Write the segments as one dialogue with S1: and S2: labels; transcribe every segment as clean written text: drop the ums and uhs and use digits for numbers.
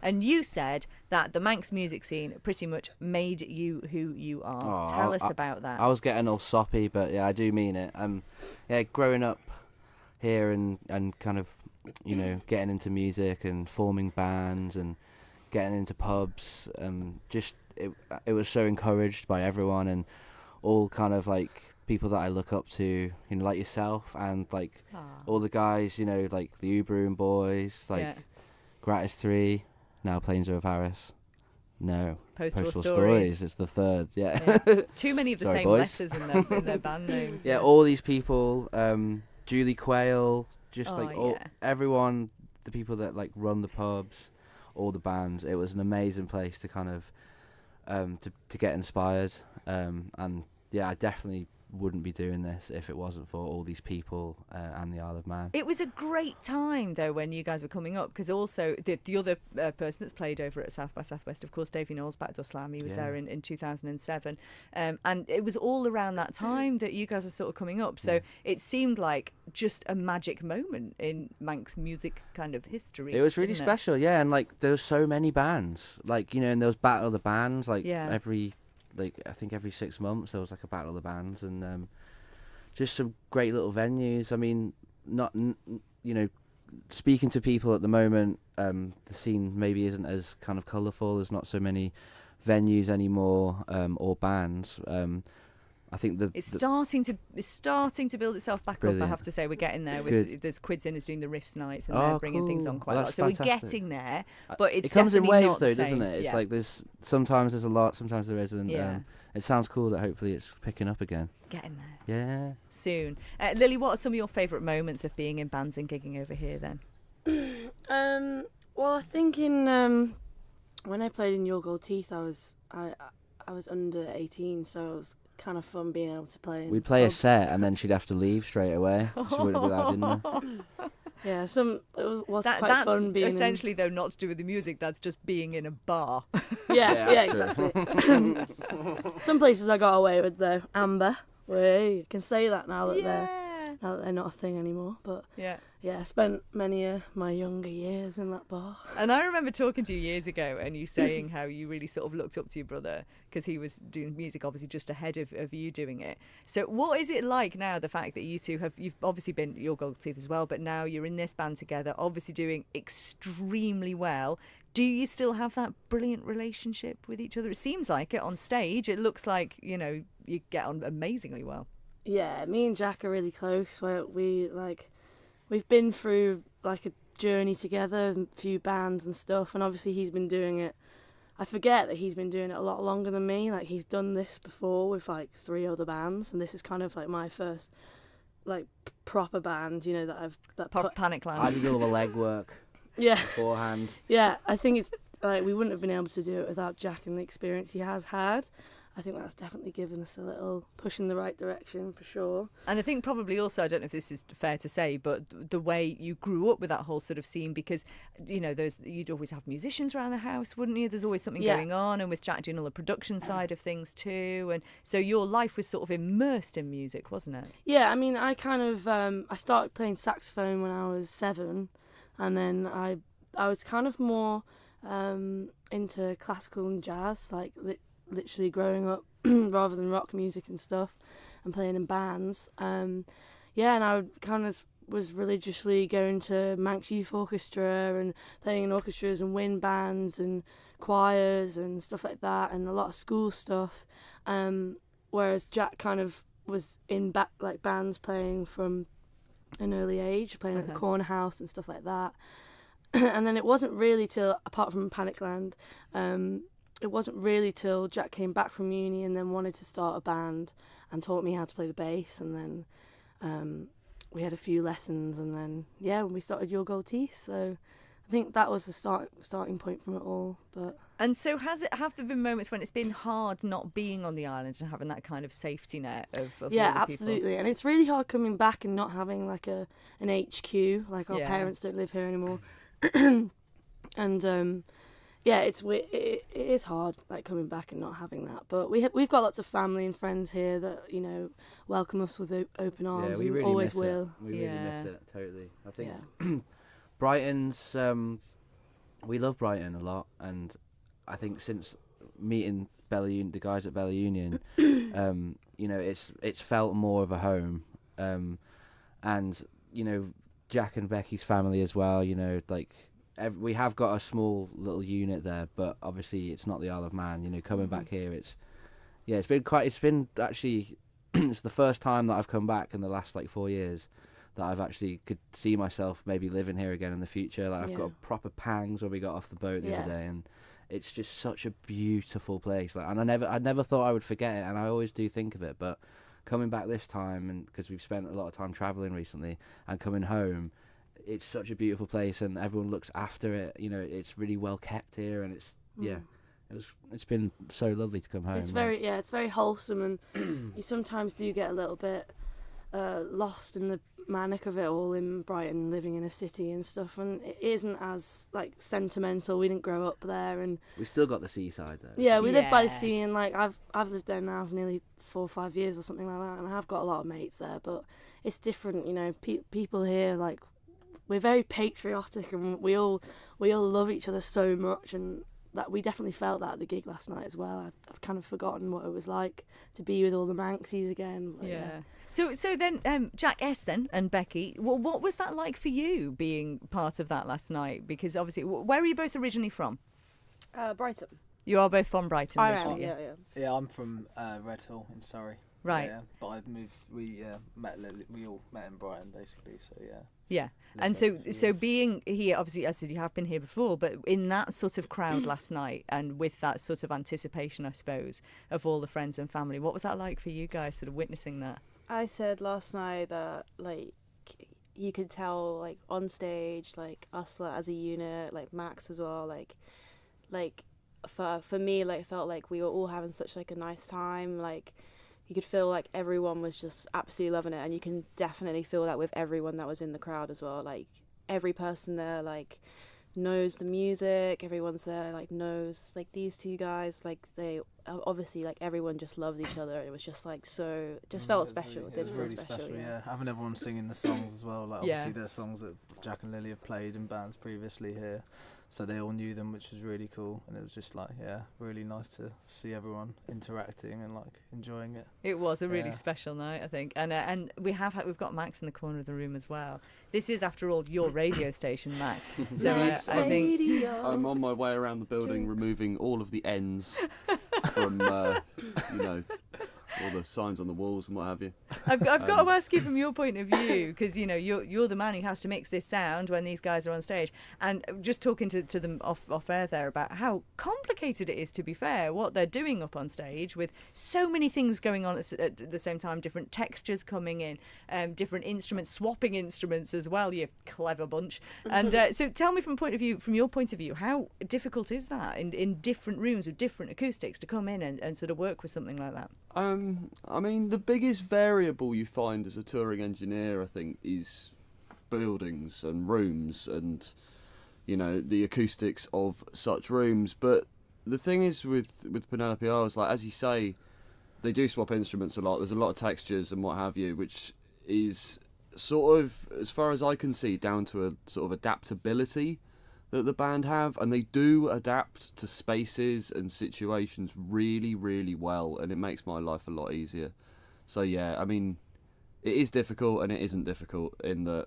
S1: And you said that the Manx music scene pretty much made you who you are. Tell us about that.
S2: I was getting all soppy, but yeah, I do mean it. Yeah, growing up here and kind of, you know, getting into music and forming bands and getting into pubs, it was so encouraged by everyone and all kind of like people that I look up to, you know, like yourself and like all the guys, you know, like the Uberoon boys, like Gratis 3, now Planes Over Paris. No,
S1: Postal
S2: Stories. It's the third, yeah.
S1: Too many of the
S2: Sorry,
S1: same
S2: boys.
S1: letters in their band names.
S2: Yeah, all these people, Julie Quayle, just everyone, the people that like run the pubs, all the bands. It was an amazing place to kind of to get inspired, and yeah, I definitely wouldn't be doing this if it wasn't for all these people and the Isle of Man.
S1: It was a great time though when you guys were coming up, because also the other person that's played over at South by Southwest, of course, Davey Knowles, Backdoor Slam, he was there in 2007, and it was all around that time that you guys were sort of coming up, so it seemed like just a magic moment in Manx music kind of history.
S2: It was really special, yeah, and like there were so many bands, like, you know, and there was Battle of the Bands, like I think every 6 months there was like a Battle of the Bands, and just some great little venues. I mean, you know, speaking to people at the moment, the scene maybe isn't as kind of colourful. There's not so many venues anymore, or bands. I think it's
S1: starting to build itself back up. I have to say, we're getting there. There's Quids In is doing the Riffs nights, and they're bringing things on quite a lot. So we're getting there, but it
S2: comes in waves, though,
S1: doesn't
S2: it? It's like sometimes there's a lot, sometimes there isn't.
S1: Yeah.
S2: It sounds cool that hopefully it's picking up again.
S1: Getting there.
S2: Yeah.
S1: Soon. Lily, what are some of your favourite moments of being in bands and gigging over here then?
S3: Well, I think when I played in Your Gold Teeth, I was under 18, so it was kind of fun being able to play.
S2: We'd play pubs. A set and then she'd have to leave straight away. She wouldn't be allowed in there.
S3: Yeah, it was quite fun being.
S1: Essentially, though, not to do with the music. That's just being in a bar.
S3: Yeah, exactly. Some places I got away with though. Amber, I can say that now that they're not a thing anymore. But yeah, I spent many of my younger years in that bar.
S1: And I remember talking to you years ago and you saying how you really sort of looked up to your brother because he was doing music obviously just ahead of you doing it. So what is it like now, the fact that you two you've obviously been Your Gold Teeth as well, but now you're in this band together, obviously doing extremely well. Do you still have that brilliant relationship with each other? It seems like it on stage. It looks like, you know, you get on amazingly well.
S3: Yeah, me and Jack are really close. We've been through like a journey together, a few bands and stuff, and obviously he's been doing it. I forget that he's been doing it a lot longer than me. Like, he's done this before with like 3 other bands, and this is kind of like my first like proper band, you know, that
S1: Panicland.
S2: I did all the legwork.
S3: Yeah.
S2: Beforehand.
S3: Yeah, I think it's like we wouldn't have been able to do it without Jack and the experience he has had. I think that's definitely given us a little push in the right direction for sure.
S1: And I think probably also, I don't know if this is fair to say, but the way you grew up with that whole sort of scene, because, you know, you'd always have musicians around the house, wouldn't you? There's always something going on, and with Jack doing all the production side of things too. And so your life was sort of immersed in music, wasn't it?
S3: Yeah, I mean, I kind of, I started playing saxophone when I was 7, and then I was kind of more into classical and jazz, like literally growing up rather than rock music and stuff, and playing in bands. And I kind of was religiously going to Manx Youth Orchestra and playing in orchestras and wind bands and choirs and stuff like that, and a lot of school stuff. Whereas Jack kind of was in bands playing from an early age, playing at the Corner House and stuff like that. And then it wasn't really till, apart from Panicland, it wasn't really till Jack came back from uni and then wanted to start a band and taught me how to play the bass, and then we had a few lessons, and then we started Your Gold Teeth. So I think that was the starting point from it all.
S1: And so have there been moments when it's been hard not being on the island and having that kind of safety net of
S3: absolutely
S1: people?
S3: And it's really hard coming back and not having like an HQ, like our parents don't live here anymore. And it is hard, like, coming back and not having that. But we've got lots of family and friends here that, you know, welcome us with open arms.
S2: Yeah, we really
S3: always
S2: miss
S3: will.
S2: It. We really miss it, totally. I think Brighton's we love Brighton a lot, and I think since meeting the guys at Bella Union, you know, it's felt more of a home, and you know, Jack and Becky's family as well. You know, like we have got a small little unit there, but obviously it's not the Isle of Man. You know, coming back here, it's been actually it's the first time that I've come back in the last like 4 years that I've actually could see myself maybe living here again in the future. Like I've got proper pangs when we got off the boat the other day, and it's just such a beautiful place. Like, and I never thought I would forget it, and I always do think of it. But coming back this time, and because we've spent a lot of time traveling recently, and coming home, it's such a beautiful place, and everyone looks after it. You know, it's really well kept here, and it's it's been so lovely to come home.
S3: It's it's very wholesome, and you sometimes do get a little bit lost in the manic of it all in Brighton, living in a city and stuff, and it isn't as like sentimental. We didn't grow up there, and
S2: we still got the seaside though.
S3: Yeah, we live by the sea, and like I've lived there now for nearly 4 or 5 years or something like that, and I have got a lot of mates there, but it's different, you know. People here, like, we're very patriotic, and we all love each other so much, and that we definitely felt that at the gig last night as well. I've kind of forgotten what it was like to be with all the Manxies again.
S1: Yeah. So then, Jack S. then and Becky, what was that like for you being part of that last night? Because obviously, where are you both originally from?
S3: Brighton.
S1: You are both from Brighton originally.
S4: Yeah, I'm from Redhill in Surrey.
S1: Right.
S4: Yeah, but I've moved. We all met in Brighton basically. So yeah.
S1: Yeah, and so being here, obviously, as I said, you have been here before, but in that sort of crowd last night, and with that sort of anticipation, I suppose, of all the friends and family, what was that like for you guys, sort of witnessing that?
S5: I said last night that, like, you could tell, like, on stage, like, us as a unit, like Max as well, like for me, like, it felt like we were all having such like a nice time. Like, you could feel like everyone was just absolutely loving it, and you can definitely feel that with everyone that was in the crowd as well. Like, every person there, like, knows the music, everyone's there, like, knows, like, these two guys, like, they obviously, like, everyone just loves each other, and it was just like, so it just felt special. It did feel
S4: really special, yeah. Having everyone singing the songs as well, like, obviously there's songs that Jack and Lily have played in bands previously here, so they all knew them, which was really cool, and it was just like, really nice to see everyone interacting and like enjoying it.
S1: It was a really special night, I think, and we've got Max in the corner of the room as well. This is, after all, your radio station, Max. So I think
S6: I'm on my way around the building, removing all of the ends from all the signs on the walls and what have you.
S1: I've got to ask you from your point of view, because you know you're the man who has to mix this sound when these guys are on stage, and just talking to them off air there about how complicated it is, to be fair, what they're doing up on stage with so many things going on at the same time, different textures coming in, different instruments, swapping instruments as well. You clever bunch. And so tell me from your point of view, how difficult is that in different rooms with different acoustics to come in and sort of work with something like that?
S6: I mean, the biggest variable you find as a touring engineer, I think, is buildings and rooms and, you know, the acoustics of such rooms. But the thing is with Penelope Isles, like, as you say, they do swap instruments a lot. There's a lot of textures and what have you, which is sort of, as far as I can see, down to a sort of adaptability that the band have, and they do adapt to spaces and situations really, really well, and it makes my life a lot easier. So yeah, I mean, it is difficult and it isn't difficult in that,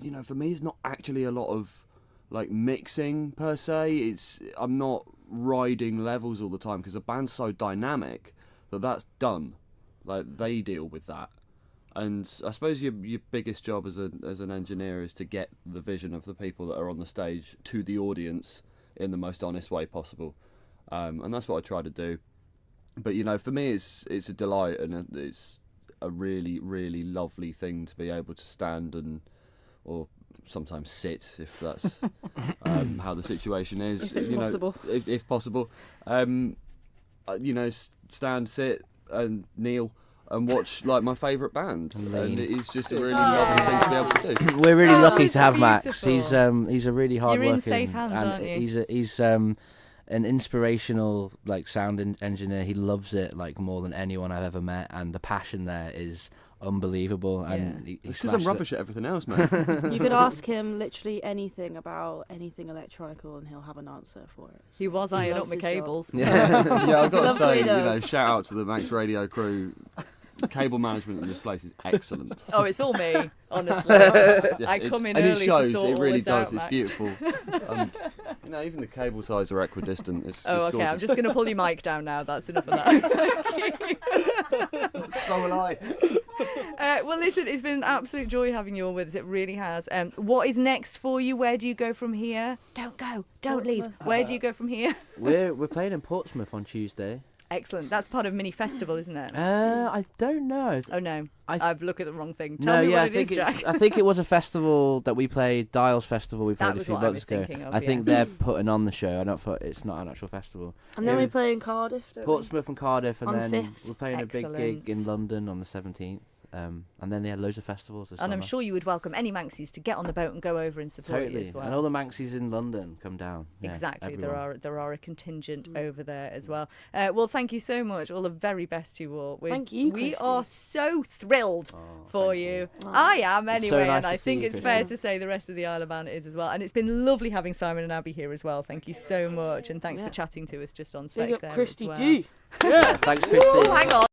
S6: you know, for me it's not actually a lot of like mixing per se. I'm not riding levels all the time because the band's so dynamic that's done. Like, they deal with that. And I suppose your biggest job as an engineer is to get the vision of the people that are on the stage to the audience in the most honest way possible, and that's what I try to do. But you know, for me, it's a delight, and it's a really, really lovely thing to be able to stand or sometimes sit, if that's how the situation is.
S3: If it's possible.
S6: If possible, you know, stand, sit, and kneel. And watch, like, my favourite band, and it is just a really lovely thing to be able to do.
S2: We're really lucky to have Max. He's a really hard working.
S1: You're in safe hands, aren't you?
S2: He's an inspirational, like, sound engineer. He loves it like more than anyone I've ever met, and the passion there is unbelievable. And he
S6: It's because I'm
S2: smashed it.
S6: rubbish at everything else, man.
S5: You could ask him literally anything about anything electronical, and he'll have an answer for it.
S1: He was ironing up
S5: loves
S1: my
S5: his job.
S1: cables.
S6: Yeah, I've got to
S5: Loves what
S6: say,
S5: he does.
S6: shout out to the Manx Radio crew. Cable management in this place is excellent.
S1: Oh, it's all me, honestly.
S6: Yeah,
S1: I come in
S6: and
S1: early
S6: it shows.
S1: to sort
S6: It
S1: all
S6: really
S1: this
S6: does.
S1: out,
S6: It's
S1: Max.
S6: beautiful. Even the cable ties are equidistant. It's
S1: Oh,
S6: it's
S1: okay. I'm
S6: gorgeous.
S1: just going to pull your mic down now. That's enough of that.
S6: So will I.
S1: Well, listen, it's been an absolute joy having you all with us. It really has. What is next for you? Where do you go from here? Don't go. Don't leave. Where do you go from here?
S2: We're playing in Portsmouth on Tuesday.
S1: Excellent. That's part of Mini Festival, isn't it?
S2: I don't know.
S1: Oh, no. I've looked at the wrong thing.
S2: No,
S1: Tell me
S2: yeah,
S1: what it is, Jack.
S2: I think it was a festival that we played, Dials Festival. We played
S1: That
S2: a
S1: was
S2: few
S1: what I
S2: months
S1: was
S2: ago.
S1: thinking of,
S2: I think
S1: yeah.
S2: they're putting on the show. I don't thought it's not an actual festival.
S3: And then
S2: It
S3: we
S2: was
S3: play in Cardiff, don't
S2: Portsmouth and Cardiff, and
S3: On
S2: then
S3: 5th.
S2: we're playing a big gig in London on the 17th. And then they had loads of festivals this
S1: And I'm
S2: summer.
S1: sure you would welcome any Manxies to get on the boat and go over and support you
S2: Totally.
S1: as well.
S2: And all the Manxies in London come down. Yeah,
S1: Exactly,
S2: everyone.
S1: there are a contingent over there as well. Well, thank you so much. All the very best to you all.
S3: Thank you,
S1: We
S3: Christy.
S1: are so thrilled for
S2: thank
S1: you.
S3: you.
S1: I am
S2: It's so
S1: anyway,
S2: nice
S1: and
S2: to
S1: I
S2: see
S1: think
S2: you,
S1: it's fair
S2: Christy.
S1: to say the rest of the Isle of Man is as well. And it's been lovely having Simon and Abby here as well. Thank you so much, and thanks for chatting to us just on
S3: Big
S1: Spec
S3: up
S1: there
S3: Christy
S1: as well.
S3: D.
S2: Yeah, thanks, Christy.
S1: Oh, hang on.